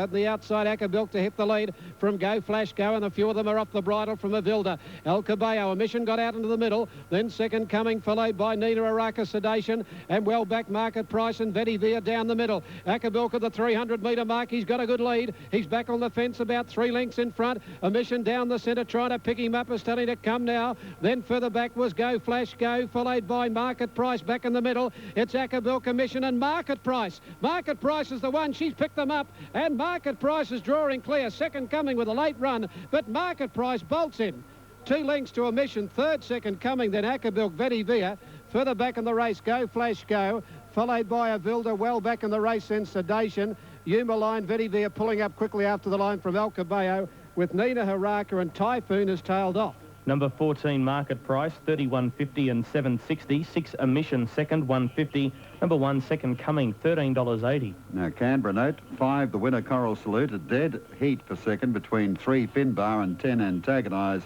At the outside, Ackerbilk to hit the lead from Go Flash Go, and a few of them are off the bridle from Avilda. El Cabello, a mission got out into the middle, then second coming, followed by Nina Araka Sedation, and well back Market Price and Vetiver down the middle. Ackerbilk at the 300-metre mark, he's got a good lead. He's back on the fence about 3 lengths in front. A mission down the centre, trying to pick him up, is starting to come now. Then further back was Go Flash Go, followed by Market Price back in the middle. It's Ackerbilk, a mission, and Market Price. Market Price is the one. She's picked them up, and Market Price is drawing clear. Second coming with a late run, but Market Price bolts in. 2 lengths to a mission. Third second coming, then Ackerbilk, Vetiver. Further back in the race, Go Flash Go, followed by Avilda. Well back in the race, then Sedation. Yuma Line, Vetiver pulling up quickly after the line from El Cabello, with Nina Haraka, and Typhoon has tailed off. Number 14, Market Price, 31.50 and 7.60. 6, a mission, second, 1.50. Number 1, second coming, $13.80. Now, Canberra note, 5, the winner, Coral Salute. A dead heat for second between 3, Finbar, and 10, Antagonise,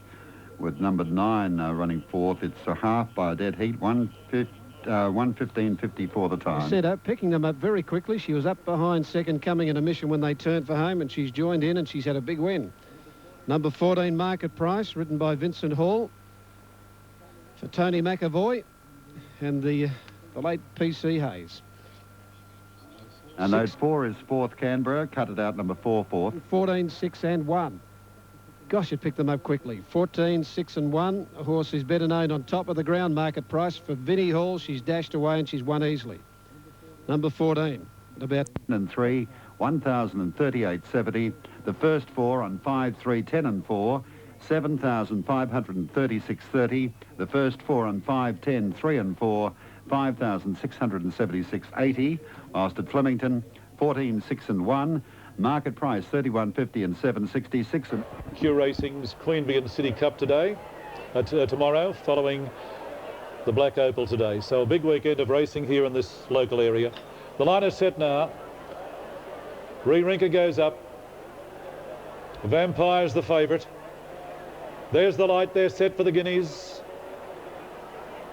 with number 9 running fourth. It's a half by a dead heat, 1:15.54 the time. Centre, picking them up very quickly. She was up behind second coming in a mission when they turned for home, and she's joined in, and she's had a big win. Number 14, Market Price, written by Vincent Hall for Tony McAvoy and the late P.C. Hayes. And note 4 is fourth, Canberra. Cut it out, number 4, fourth. 14, 6 and 1. Gosh, it picked them up quickly. 14, 6 and 1. A horse is better known on top of the ground, Market Price. For Vinnie Hall, she's dashed away and she's won easily. Number 14, about... And 3, 1,038.70. The first 4 on 5, 3, 10 and 4, 7,536.30. The first 4 on 5, 10, 3 and 4, 5,676.80. Whilst at Flemington, 14, 6 and 1. Market Price, 31.50 and 7.66. And Q Racing's Queanbeyan City Cup today, tomorrow, following the Black Opal today. So a big weekend of racing here in this local area. The line is set now. Re-Rinker goes up. Vampire's the favourite. There's the light. They're set for the Guineas.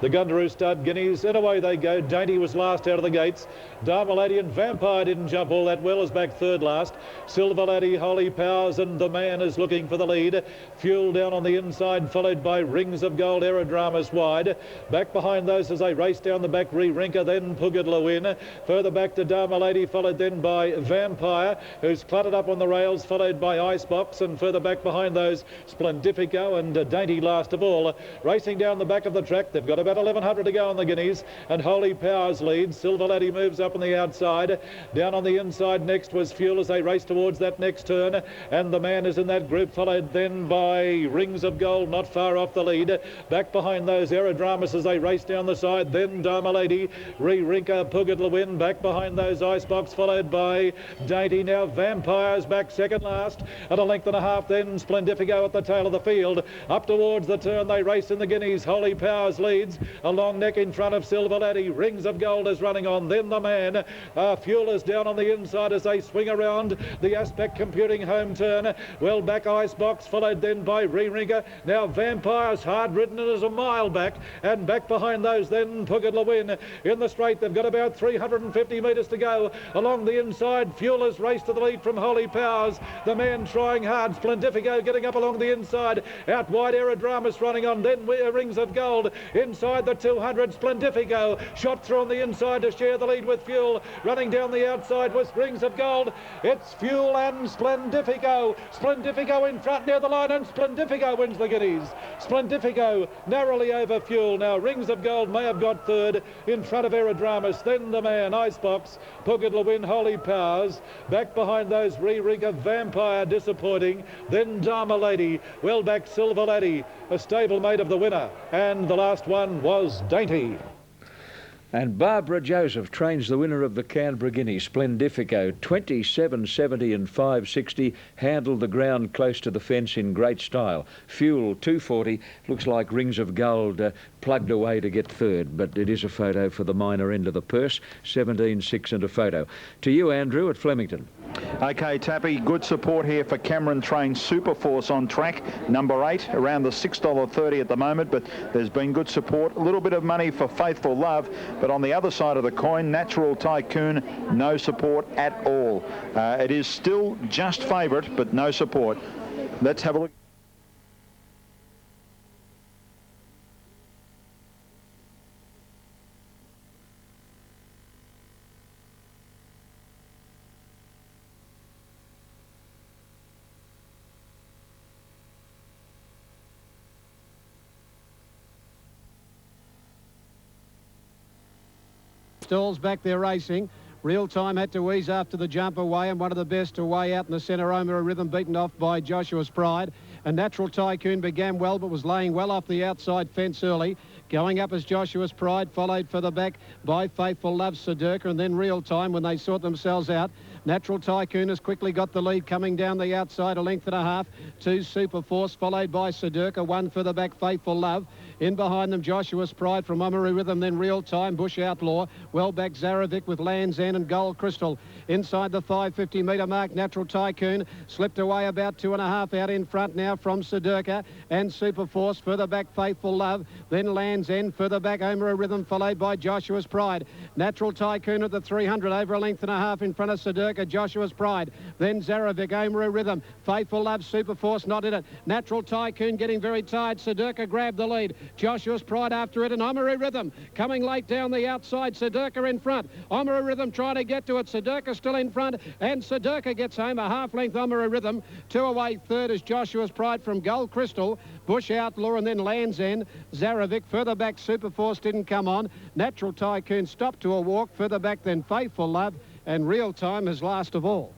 The Gundaroo Stud Guineas, and away they go. Dainty was last out of the gates. Dharma Lady and Vampire didn't jump all that well, as back third last. Silver Lady, Holy Powers, and the man is looking for the lead. Fuel down on the inside, followed by Rings of Gold, Aerodramas wide. Back behind those as they race down the back, Re-Rinker, then Puget Lewin. Further back to Dharma Lady, followed then by Vampire, who's cluttered up on the rails, followed by Icebox, and further back behind those, Splendifico and Dainty last of all. Racing down the back of the track, they've got about 1,100 to go on the Guineas, and Holy Powers leads. Silver Lady moves up on the outside. Down on the inside next was Fuel as they race towards that next turn, and the man is in that group, followed then by Rings of Gold, not far off the lead. Back behind those, Aerodramas as they race down the side, then Dharma Lady, Re-Rinker, Puget Lewin. Back behind those, Icebox, followed by Dainty. Now Vampires back second last at a length and a half, then Splendifico at the tail of the field. Up towards the turn they race in the Guineas. Holy Powers leads. A long neck in front of Silver Laddie. Rings of Gold is running on. Then the man. Fuel is down on the inside as they swing around the Aspect Computing home turn. Well back Icebox, followed then by Re-Rinker. Now Vampires hard ridden and is a mile back. And back behind those then Puget Lewin. In the straight they've got about 350 metres to go. Along the inside Fuel has raced to the lead from Holy Powers. The man trying hard. Splendifico getting up along the inside. Out wide Aerodramas running on. Then Rings of Gold. Inside the 200, Splendifico shot through on the inside to share the lead with Fuel. Running down the outside was Rings of Gold. It's Fuel and Splendifico. Splendifico in front near the line, and Splendifico wins the Guineas. Splendifico narrowly over Fuel. Now Rings of Gold may have got third in front of Aerodramas. Then the man, Icebox, Puget Lewin, Holy Powers. Back behind those, Re-Rinker, Vampire disappointing. Then Dharma Lady. Well back Silver Laddie, a stablemate of the winner. And the last one was Dainty. And Barbara Joseph trains the winner of the Canberra Guineas, Splendifico, 27.70 and 5.60, handled the ground close to the fence in great style. Fuel, 2.40, looks like Rings of Gold plugged away to get third, but it is a photo for the minor end of the purse, 17.6 and a photo. To you, Andrew, at Flemington. Okay, Tappy, good support here for Cameron Train Superforce on track, number 8, around the $6.30 at the moment, but there's been good support. A little bit of money for Faithful Love, But on the other side of the coin, Natural Tycoon, no support at all. It is still just favourite, but no support. Let's have a look. Stalls back there racing. Real Time had to ease after the jump away, and one of the best away out in the centre. Omer Rhythm beaten off by Joshua's Pride. And Natural Tycoon began well, but was laying well off the outside fence early. Going up as Joshua's Pride, followed for the back by Faithful Love, Sedurka, and then Real Time when they sort themselves out. Natural Tycoon has quickly got the lead coming down the outside, a length and a half. 2 Super Force, followed by Sedurka. 1 for the back, Faithful Love. In behind them, Joshua's Pride from Oamaru Rhythm, then Real Time, Bush Outlaw. Well back, Zaravic with Land's End and Gold Crystal. Inside the 550-metre mark, Natural Tycoon slipped away about 2.5 out in front now from Sedurka and Super Force. Further back, Faithful Love. Then Land's End. Further back, Oamaru Rhythm, followed by Joshua's Pride. Natural Tycoon at the 300, over a length and a half in front of Sedurka, Joshua's Pride. Then Zaravic, Oamaru Rhythm. Faithful Love, Super Force not in it. Natural Tycoon getting very tired. Sedurka grabbed the lead. Joshua's Pride after it, and Oamaru Rhythm coming late down the outside. Sedurka in front. Oamaru Rhythm trying to get to it. Sedurka still in front, and Sedurka gets home a half-length. Oamaru Rhythm. 2 away. Third is Joshua's Pride from Gold Crystal. Bush Outlaw, and then Land's End. Zaravic. Further back, Super Force didn't come on. Natural Tycoon stopped to a walk. Further back, then Faithful Love, and Real Time is last of all.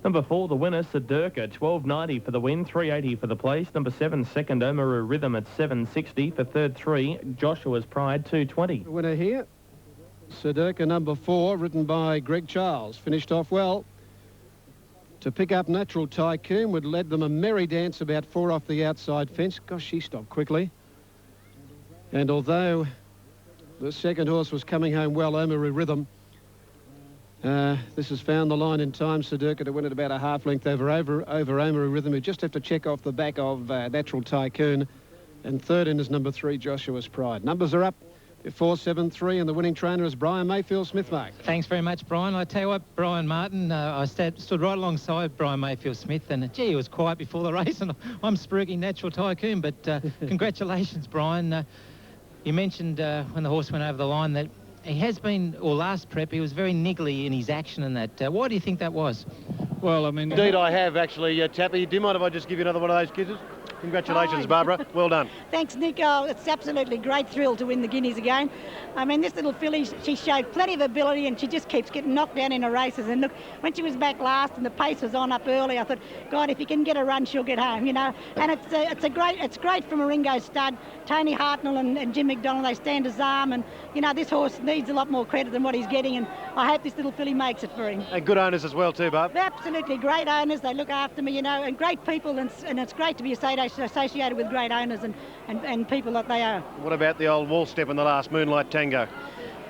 Number 4, the winner, Sedurka, 12.90 for the win, 3.80 for the place. Number 7, second, Oamaru Rhythm at 7.60. For third, 3, Joshua's Pride, 2.20. The winner here, Sedurka, number 4, written by Greg Charles. Finished off well. To pick up Natural Tycoon would led them a merry dance about 4 off the outside fence. Gosh, she stopped quickly. And although the second horse was coming home well, Oamaru Rhythm, this has found the line in time. Sedurka to win at about a half length over Oamaru Rhythm, who just have to check off the back of Natural Tycoon. And third in is number 3, Joshua's Pride. Numbers are up. 4-7-3, and the winning trainer is Brian Mayfield Smith, Mark. Thanks very much, Brian. I tell you what, Brian Martin, I stood right alongside Brian Mayfield Smith, and gee, he was quiet before the race, and I'm spruiking Natural Tycoon, but congratulations, Brian. You mentioned when the horse went over the line that he has been, or last prep, he was very niggly in his action and that. Why do you think that was? Well, I mean... Indeed, I have, actually, Tappy. Do you mind if I just give you another one of those kisses? Congratulations, Barbara. Well done. Thanks, Nick. Oh, it's absolutely great thrill to win the Guineas again. I mean, this little filly, she showed plenty of ability, and she just keeps getting knocked down in her races. And look, when she was back last and the pace was on up early, I thought, God, if you can get a run, she'll get home, you know. And it's great from Maringo stud. Tony Hartnell and Jim McDonald, they stand his arm, and you know, this horse needs a lot more credit than what he's getting, and I hope this little filly makes it for him. And good owners as well too, Barb. Absolutely great owners. They look after me, you know, and great people, and it's great to be associated with great owners and people that they are. What about the old wall step in the last, Moonlight Tango?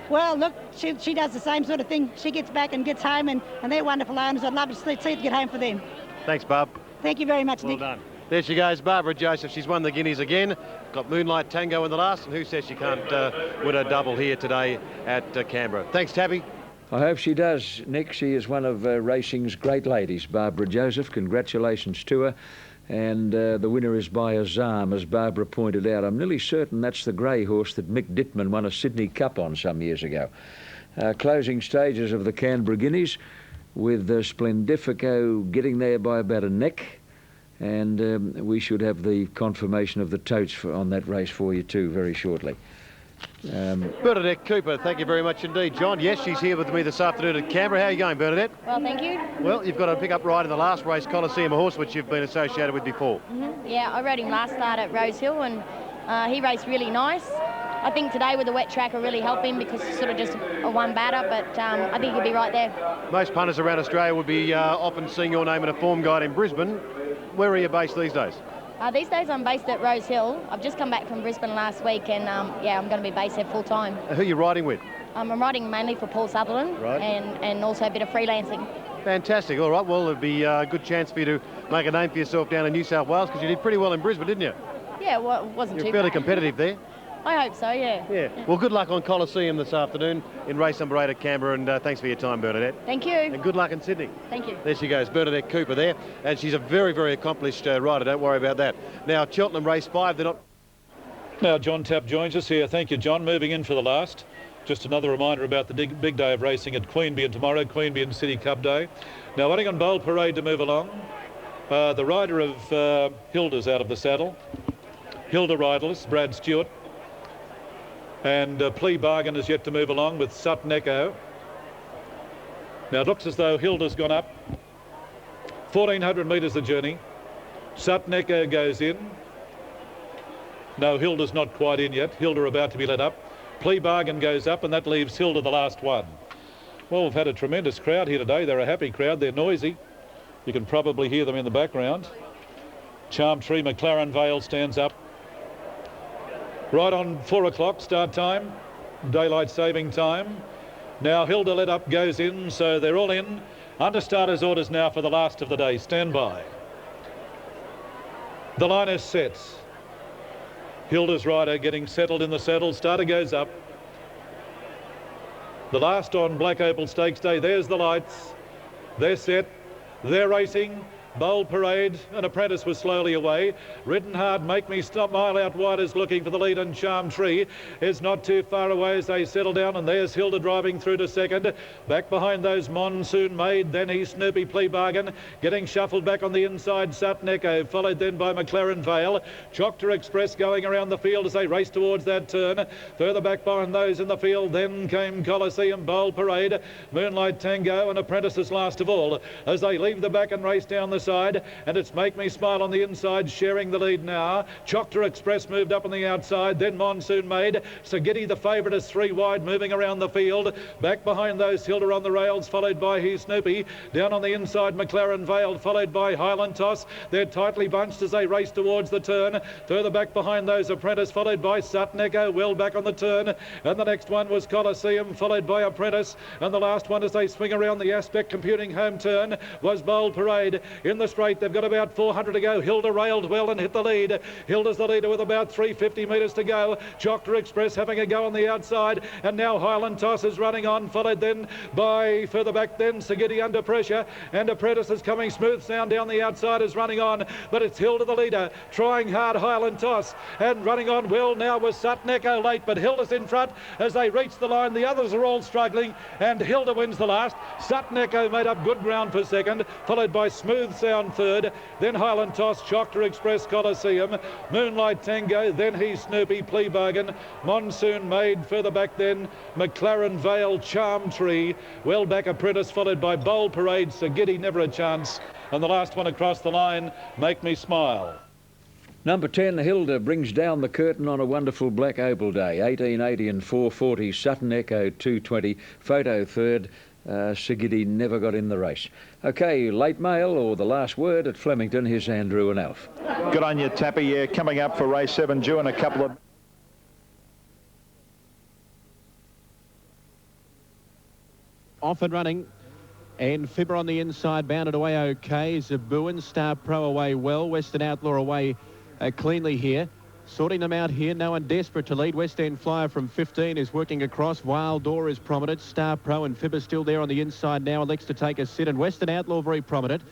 Well, look, she does the same sort of thing. She gets back and gets home, and they're wonderful owners. I'd love to see it get home for them. Thanks, Barb. Thank you very much, Nick. Well done. There she goes, Barbara Joseph. She's won the Guineas again. Got Moonlight Tango in the last, and who says she can't win a double here today at Canberra? Thanks, Tabby. I hope she does, Nick. She is one of racing's great ladies, Barbara Joseph. Congratulations to her. And the winner is by Azam, as Barbara pointed out. I'm nearly certain that's the grey horse that Mick Dittman won a Sydney Cup on some years ago. Closing stages of the Canberra Guineas, with Splendifico getting there by about a neck. And we should have the confirmation of the totes on that race for you too very shortly. Bernadette Cooper, thank you very much indeed, John. Yes, she's here with me this afternoon at Canberra. How are you going, Bernadette? Well, thank you. Well, you've got a pick-up ride in the last race, Coliseum, a horse which you've been associated with before. Yeah, I rode him last start at Rose Hill, and he raced really nice. I think today with the wet track will really help him because it's sort of just a one batter, but I think he'll be right there. Most punters around Australia would be often seeing your name in a form guide in Brisbane. Where are you based these days? These days I'm based at Rose Hill. I've just come back from Brisbane last week, and yeah, I'm going to be based there full time. Who are you riding with? I'm riding mainly for Paul Sutherland, right, and also a bit of freelancing. Fantastic. All right, well, it'd be a good chance for you to make a name for yourself down in New South Wales, because you did pretty well in Brisbane, didn't you? Yeah, well, it wasn't You're too fairly bad. competitive there. I hope so, yeah. Yeah. Well, good luck on Coliseum this afternoon in race number 8 at Canberra, and thanks for your time, Bernadette. Thank you. And good luck in Sydney. Thank you. There she goes, Bernadette Cooper there, and she's a very, very accomplished rider. Don't worry about that. Now, Cheltenham race 5, they're not... Now John Tapp joins us here. Thank you, John. Moving in for the last. Just another reminder about the big day of racing at Queanbeyan and tomorrow, Queanbeyan City Cup Day. Now waiting on Bold Parade to move along. The rider of Hilda's out of the saddle. Hilda riderless, Brad Stewart. And Plea Bargain is yet to move along with Sutton Echo. Now it looks as though Hilda's gone up. 1,400 metres the journey. Sutton Echo goes in. No, Hilda's not quite in yet. Hilda about to be let up. Plea Bargain goes up, and that leaves Hilda the last one. Well, we've had a tremendous crowd here today. They're a happy crowd. They're noisy. You can probably hear them in the background. Charm Tree McLaren Vale stands up. Right on 4 o'clock start time, daylight saving time. Now Hilda let up goes in, so they're all in. Under starters orders now for the last of the day. Stand by. The line is set. Hilda's rider getting settled in the saddle. Starter goes up. The last on Black Opal Stakes Day. There's the lights. They're set. They're racing. Bold Parade, an apprentice was slowly away. Ridden Hard, Make Me Stop, Mile Out Wide is looking for the lead, and Charm Tree is not too far away as they settle down, and there's Hilda driving through to second. Back behind those Monsoon Maid, then he's Snoopy Plea Bargain, getting shuffled back on the inside, Sutton Echo, followed then by McLaren Vale. Choctaw Express going around the field as they race towards that turn. Further back behind those in the field, then came Coliseum, Bold Parade, Moonlight Tango, and Apprentices last of all as they leave the back and race down the side, and it's Make Me Smile on the inside, sharing the lead now. Choctaw Express moved up on the outside, then Monsoon Maid. Sagitty, the favourite, is 3 wide, moving around the field. Back behind those, Hilda on the rails, followed by He Snoopy. Down on the inside, McLaren Vale, followed by Highland Toss. They're tightly bunched as they race towards the turn. Further back behind those, Apprentice, followed by Sutton Echo, well back on the turn. And the next one was Coliseum, followed by Apprentice. And the last one as they swing around the Aspect Computing home turn was Bold Parade. In the straight, they've got about 400 to go. Hilda railed well and hit the lead. Hilda's the leader with about 350 metres to go. Choctaw Express having a go on the outside, and now Highland Toss is running on, followed then by further back then Sagitty under pressure, and Apprentice is coming. Smooth Sound down the outside is running on, but it's Hilda the leader, trying hard. Highland Toss and running on well now was Sutton Echo late, but Hilda's in front as they reach the line. The others are all struggling, and Hilda wins the last. Sutton Echo made up good ground for second, followed by Smooth Sound third, then Highland Toss, Choctaw Express, Coliseum, Moonlight Tango, then He Snoopy, Plea Bargain, Monsoon Maid, further back then McLaren Vale, Charm Tree, well back Apprentice, followed by Bold Parade, Sagitty, Never a Chance, and the last one across the line, Make Me Smile. Number 10, Hilda, brings down the curtain on a wonderful Black Opal Day. 1880 and 440, Sutton Echo 220, Photo third. Sagitty never got in the race. OK, late mail or the last word at Flemington. Here's Andrew and Alf. Good on you, Tappy. Yeah, coming up for race 7, due in a couple of... Off and running. And Fibber on the inside, bounded away OK. Zabuin, Star Pro away well. Western Outlaw away cleanly here. Sorting them out here, no one desperate to lead. West End Flyer from 15 is working across. Wild Door is prominent. Star Pro and Fibber still there on the inside now. Elects to take a sit, and Western Outlaw very prominent.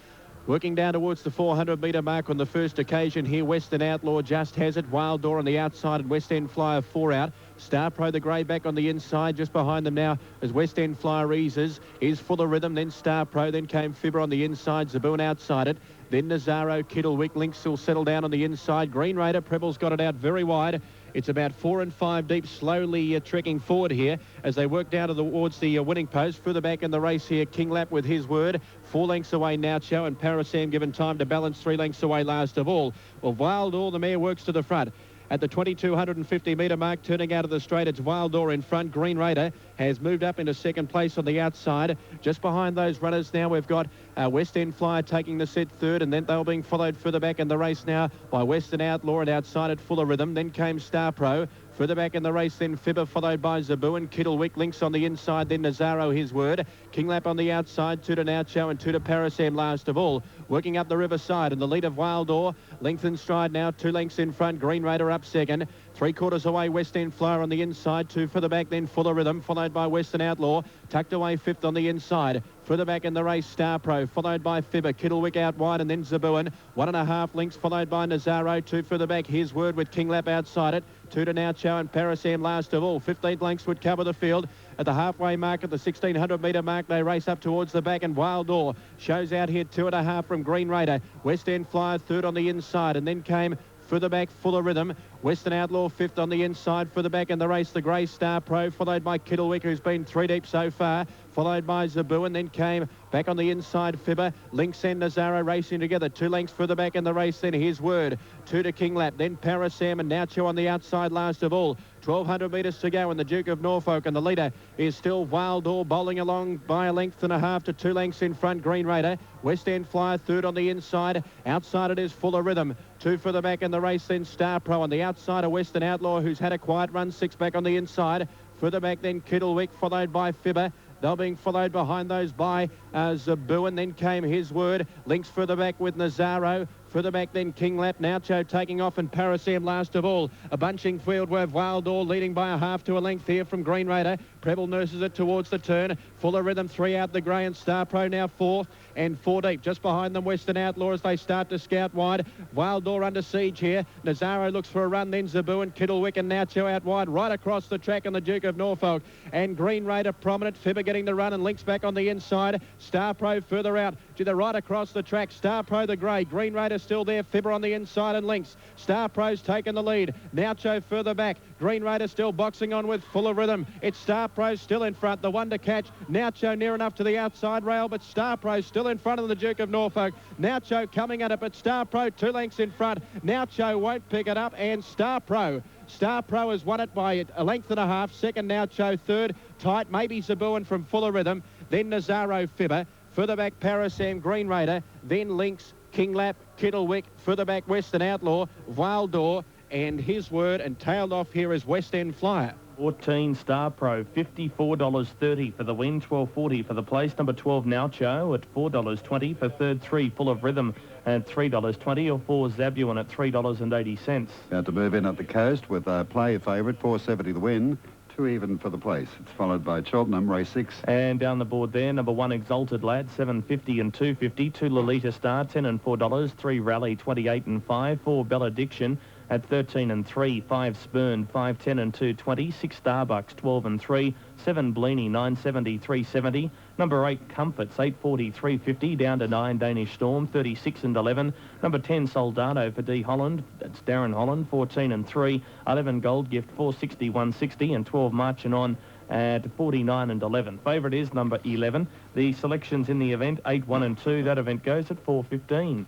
Working down towards the 400-metre mark on the first occasion here. Western Outlaw just has it. Wild Door on the outside and West End Flyer 4 out. Star Pro, the grey back on the inside, just behind them now as West End Flyer eases, is full of rhythm, then Star Pro, then came Fibber on the inside, Zaboon outside it, then Nazaro, Kittlewick, Lynx will settle down on the inside, Green Raider, Preble's got it out very wide. It's about 4 and 5 deep, slowly trekking forward here as they work down towards the winning post. Further back in the race here, King Lap with his word. 4 lengths away Nacho, and Parasam given time to balance 3 lengths away last of all. Well, Wild All, the mare works to the front. At the 2,250-metre mark, turning out of the straight, it's Wild Door in front. Green Raider has moved up into second place on the outside. Just behind those runners now, we've got West End Flyer taking the set third, and then they were being followed further back in the race now by Western Outlaw, and outside it Full of Rhythm. Then came Star Pro. Further back in the race, then Fibber, followed by Zabu and Kittlewick. Links on the inside, then Nazaro, his word. Kinglap on the outside, 2 to Naucho and 2 to Parasam last of all. Working up the riverside, and the lead of Wild Or. Length and stride now, 2 lengths in front. Green Raider up second. 3/4 away, West End Flyer on the inside. 2 further back, then Full of Rhythm, followed by Western Outlaw. Tucked away 5th on the inside. Further back in the race, Star Pro, followed by Fibber. Kittlewick out wide, and then Zabuan. 1.5 lengths, followed by Nazaro. 2 further back, his word with Kinglap outside it. 2 to Naucho and Parasam last of all. 15 lengths would cover the field. At the halfway mark, at the 1600 metre mark, they race up towards the back, and Wild Or shows out here 2.5 from Green Raider. West End Flyer third on the inside, and then came further back, Full of Rhythm. Western Outlaw 5th on the inside. Further back in the race, the Grey Star Pro, followed by Kittlewick, who's been 3 deep so far, followed by Zabu, and then came back on the inside Fibber. Lynx and Nazaro racing together. 2 lengths further back in the race, then his word. 2 to Kinglap, then Parasam and Naucho on the outside last of all. 1,200 metres to go, and the Duke of Norfolk, and the leader is still Wild Or, bowling along by a length and a half to 2 lengths in front, Green Raider. West End Flyer third on the inside. Outside it is Full of Rhythm. 2 further back in the race, then Star Pro on the outside of Western Outlaw, who's had a quiet run. 6 back on the inside. Further back then Kittlewick, followed by Fibber. They're being followed behind those by Zabu, and then came his word. Links further back with Nazaro. Further back then Kinglap, Naucho taking off, and Parasam last of all. A bunching field with Wild Or leading by a half to a length here from Green Raider. Preble nurses it towards the turn. Full of Rhythm 3 out the grey, and Star Pro now 4th and 4 deep. Just behind them Western Outlaw as they start to scout wide. Wild Or under siege here. Nazaro looks for a run, then Zabu and Kittlewick and Naucho out wide right across the track, and the Duke of Norfolk. And Green Raider prominent. Fibber getting the run, and Links back on the inside. Star Pro further out to the right across the track. Star Pro the grey. Green Raider still there. Fibber on the inside and Links. Star Pro's taken the lead. Naucho further back. Green Raider still boxing on with Full of Rhythm. It's Star Pro still in front. The one to catch. Naucho near enough to the outside rail, but Star Pro still in front of the Duke of Norfolk. Naucho coming at it, but Star Pro 2 lengths in front. Naucho won't pick it up, and Star Pro has won it by a length and a half. Second, Naucho third. Tight, maybe Zabuan from Full of Rhythm. Then Nazaro, Fibber. Further back, Parasam, Green Raider. Then Links, Kinglap, Kittlewick. Further back, Western Outlaw, Wild Or, and his word. And tailed off here is West End Flyer. 14 Star Pro, $54.30 for the win, $12.40 for the place. Number 12 Naucho at $4.20 for third. 3 Full of Rhythm at $3.20, or 4 Zabuan at $3.80. About to move in at the coast with a play favourite, $4.70 the win. 2 even for the place. It's followed by Cheltenham, race 6. And down the board there, number 1 Exalted Lad, $7.50 and $2.50. 2 Lolita Star, $10 and $4. 3 Rally, $28 and $5. 4 Benediction at 13 and 3. 5 Spurn, 5, 10 and 2.20. 6 Starbucks, 12 and 3. 7 Bleeny, 9.70, 3.70. Number 8 Comforts, 8.40, 3.50. Down to 9 Danish Storm, 36 and 11. Number 10 Soldado for D Holland, that's Darren Holland, 14 and 3. 11 Gold Gift, 4.60, 1.60, and 12 Marching On at 49 and 11. Favourite is number 11. The selections in the event, 8, 1 and 2. That event goes at 4.15.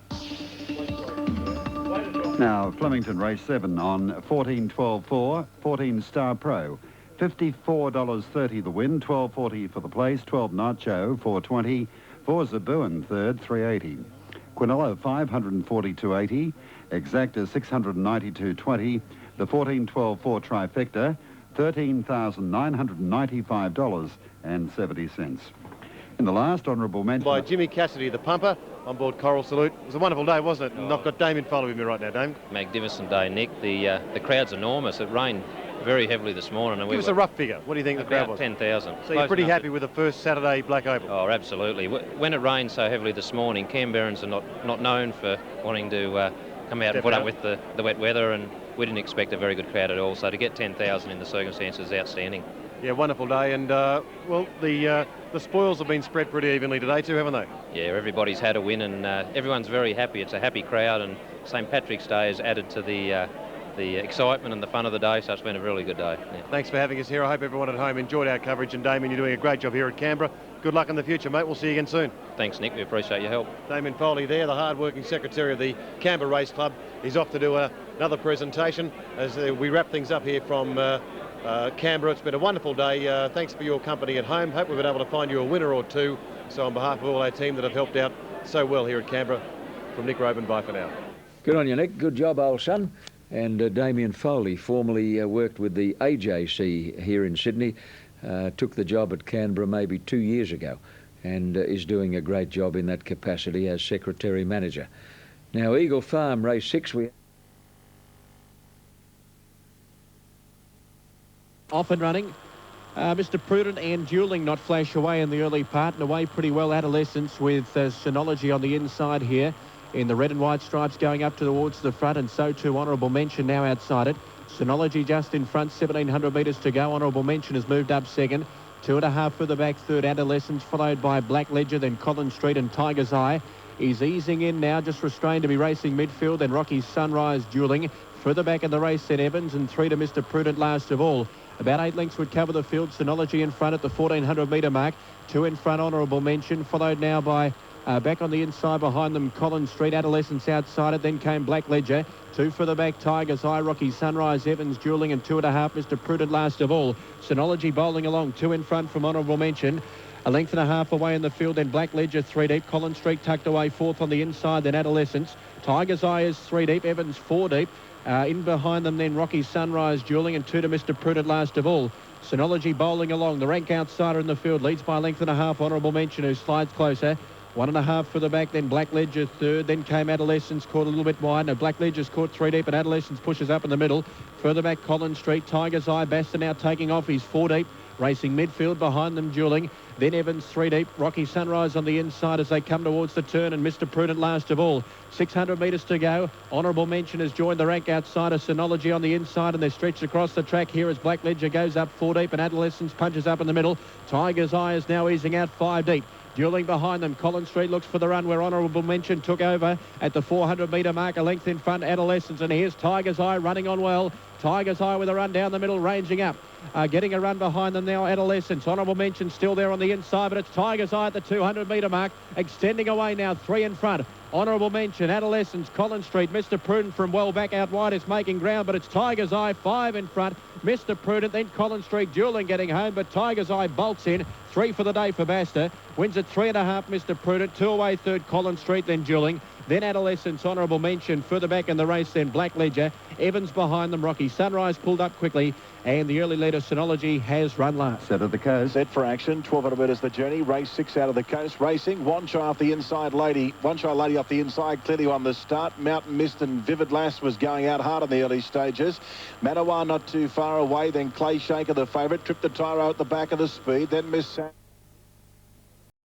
Now, Flemington race 7 on 14-12-4, 14 Star Pro. $54.30 the win, $12.40 for the place. 12 Nacho, $4.20. 4 Zabuan third, $3.80. Quinello, $542.80. Exacta, $692.20. The 14-12-4 trifecta, $13,995.70. In the last honourable mention... By Jimmy Cassidy, the pumper, on board Coral Salute. It was a wonderful day, wasn't it? And I've got Damien following me right now, Dame. Magnificent day, Nick. The crowd's enormous. It rained very heavily this morning. And Give us a rough figure. What do you think the crowd was? 10,000. So you're pretty happy with the first Saturday Black Opal? Oh, absolutely. When it rained so heavily this morning, Canberrans are not known for wanting to come out and put up with the wet weather, and we didn't expect a very good crowd at all. So to get 10,000 in the circumstances is outstanding. Yeah, wonderful day, and well, the spoils have been spread pretty evenly today too, haven't they? Yeah, everybody's had a win, and everyone's very happy. It's a happy crowd, and St Patrick's Day has added to the excitement and the fun of the day, so it's been a really good day. Yeah. Thanks for having us here. I hope everyone at home enjoyed our coverage, and Damien, you're doing a great job here at Canberra. Good luck in the future, mate. We'll see you again soon. Thanks, Nick. We appreciate your help. Damien Foley there, the hard-working secretary of the Canberra Race Club. He's off to do another presentation as we wrap things up here from Canberra. It's been a wonderful day. Thanks for your company at home. Hope we've been able to find you a winner or two So on behalf of all our team that have helped out so well here at Canberra, from Nick Roban, bye for now. Good on you, Nick. Good job, old son. And Damien Foley, formerly worked with the AJC here in Sydney, took the job at Canberra maybe 2 years ago and is doing a great job in that capacity as secretary manager. Now, Eagle Farm, race 6, we... Off and running. Mr. Prudent and Dueling not flash away in the early part, and away pretty well Adolescence with Synology on the inside here in the red and white stripes going up towards the front, and so too Honourable Mention now outside it. Synology just in front, 1,700 metres to go. Honourable Mention has moved up second. 2.5 further back, third Adolescence, followed by Black Ledger, then Collins Street and Tiger's Eye. He's easing in now, just restrained to be racing midfield, then Rocky's Sunrise Dueling. Further back in the race, then Evans, and 3 to Mr. Prudent last of all. About 8 lengths would cover the field. Synology in front at the 1,400 metre mark. 2 in front, Honourable Mention, followed now by back on the inside behind them, Collins Street, Adolescence outside it. Then came Black Ledger. 2 further back, Tiger's Eye, Rocky Sunrise, Evans Dueling, and 2.5, Mr. Prudent last of all. Synology bowling along, 2 in front from Honourable Mention. 1.5 lengths away in the field, then Black Ledger 3 deep. Collins Street tucked away 4th on the inside, then Adolescence. Tiger's Eye is 3 deep, Evans 4 deep. In behind them then Rocky Sunrise Dueling, and 2 to Mr. Prudent last of all. Synology bowling along. The rank outsider in the field leads by 1.5 lengths, Honourable Mention, who slides closer. 1.5 for the back, then Black Ledger third, then came Adolescence, caught a little bit wide. No, Black Ledger's caught 3 deep, and Adolescence pushes up in the middle. Further back, Collins Street, Tiger's Eye, Basta now taking off, he's 4 deep. Racing midfield behind them, Dueling. Then Evans 3 deep. Rocky Sunrise on the inside as they come towards the turn, and Mr. Prudent last of all. 600 metres to go. Honourable Mention has joined the rank outside of Synology on the inside, and they're stretched across the track here as Black Ledger goes up 4 deep, and Adolescence punches up in the middle. Tiger's Eye is now easing out 5 deep. Dueling behind them, Collins Street looks for the run where Honourable Mention took over at the 400 metre mark, a length in front, Adolescence, and here's Tiger's Eye running on well. Tiger's Eye with a run down the middle, ranging up. Getting a run behind them now, Adolescence. Honourable Mention still there on the inside, but it's Tiger's Eye at the 200 metre mark, extending away now, 3 in front. Honourable Mention, Adolescence, Collins Street, Mr. Prudent from well back out wide is making ground, but it's Tiger's Eye, 5 in front. Mr. Prudent, then Collins Street, Dueling getting home, but Tiger's Eye bolts in. 3 for the day for Basta. Wins at 3.5, Mr. Prudent. 2 away, third, Collins Street, then Dueling. Then Adolescence, Honourable Mention. Further back in the race, then Black Ledger. Evans behind them, Rocky Sunrise pulled up quickly. And the early leader, Synology, has run last. Set of the coast. Set for action. 1,200 metres the journey. Race 6 out of the coast. Racing. One Shy off the inside lady. One Shy lady off the inside. Clearly on the start. Mountain Mist and Vivid Lass was going out hard in the early stages. Manawa not too far away. Then Clay Shaker, the favourite. Tripped the Tyro at the back of the speed. Then Miss